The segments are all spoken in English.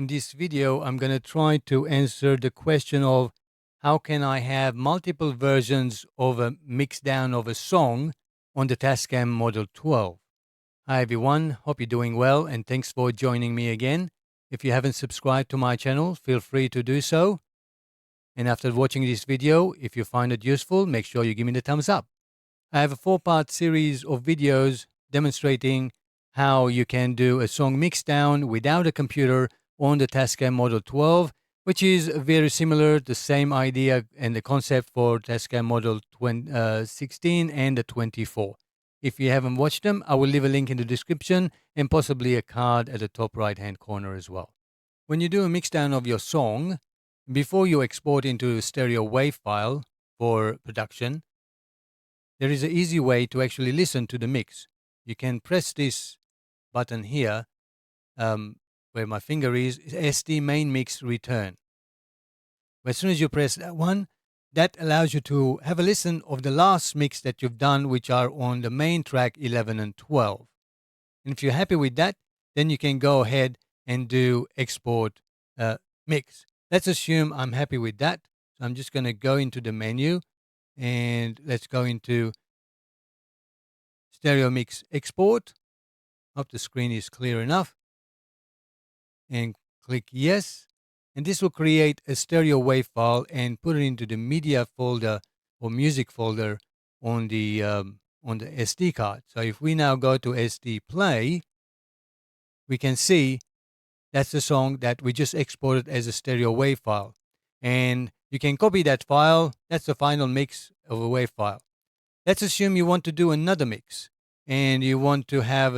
In this video, I'm going to try to answer the question of how can I have multiple versions of a mixdown of a song on the TASCAM Model 12. Hi everyone, hope you're doing well and thanks for joining me again. If you haven't subscribed to my channel, feel free to do so. And after watching this video, if you find it useful, make sure you give me the thumbs up. I have a 4-part series of videos demonstrating how you can do a song mixdown without a computer on the TASCAM Model 12, which is very similar, the same idea and the concept for TASCAM Model 16 and the 24. If you haven't watched them, I will leave a link in the description and possibly a card at the top right-hand corner as well. When you do a mixdown of your song, before you export into a stereo WAV file for production, there is an easy way to actually listen to the mix. You can press this button here, where my finger is SD main mix return. As soon as you press that one, that allows you to have a listen of the last mix that you've done, which are on the main track 11 and 12. And if you're happy with that, then you can go ahead and do export mix. Let's assume I'm happy with that. So I'm just going to go into the menu and let's go into stereo mix export. Hope the screen is clear enough. And click yes. And this will create a stereo WAV file and put it into the media folder or music folder on the SD card. So if we now go to SD play, we can see that's the song that we just exported as a stereo WAV file. And you can copy that file. That's the final mix of a WAV file. Let's assume you want to do another mix and you want to have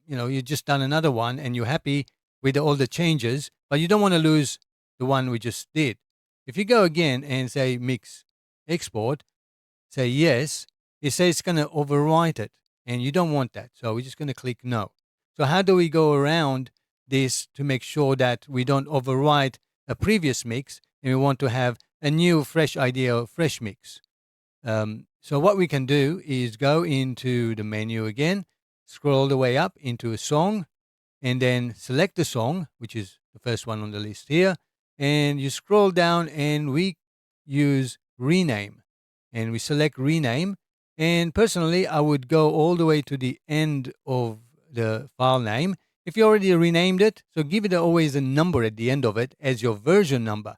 you just done another one and you're happy with all the changes, but you don't want to lose the one we just did. If you go again and say mix export, say yes, it says it's going to overwrite it and you don't want that. So we're just going to click no. So how do we go around this to make sure that we don't overwrite a previous mix and we want to have a new fresh idea of fresh mix? So what we can do is go into the menu again, scroll the way up into a song, and then select the song, which is the first one on the list here, and you scroll down and we use rename, and we select rename. And personally, I would go all the way to the end of the file name. If you already renamed it, so give it always a number at the end of it as your version number.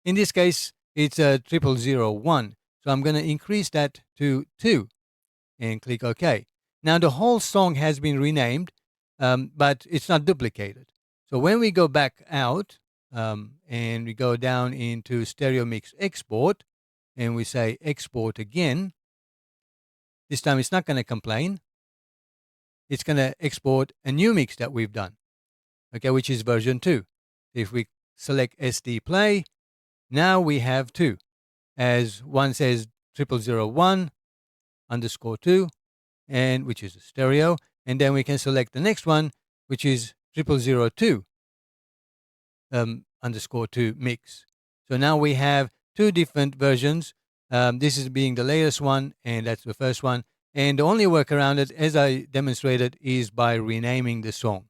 In this case, it's 0001. So I'm going to increase that to 2 and click OK. Now the whole song has been renamed, but it's not duplicated. So when we go back out and we go down into stereo mix export and we say export again, this time it's not going to complain. It's going to export a new mix that we've done, okay, which is version 2. If we select SD play, now we have 2. As one says 0001 underscore 2, and which is a stereo, and then we can select the next one, which is 0002 underscore 2 mix. So now we have 2 different versions. This is being the latest one, and that's the first one. And the only work around it, as I demonstrated, is by renaming the song.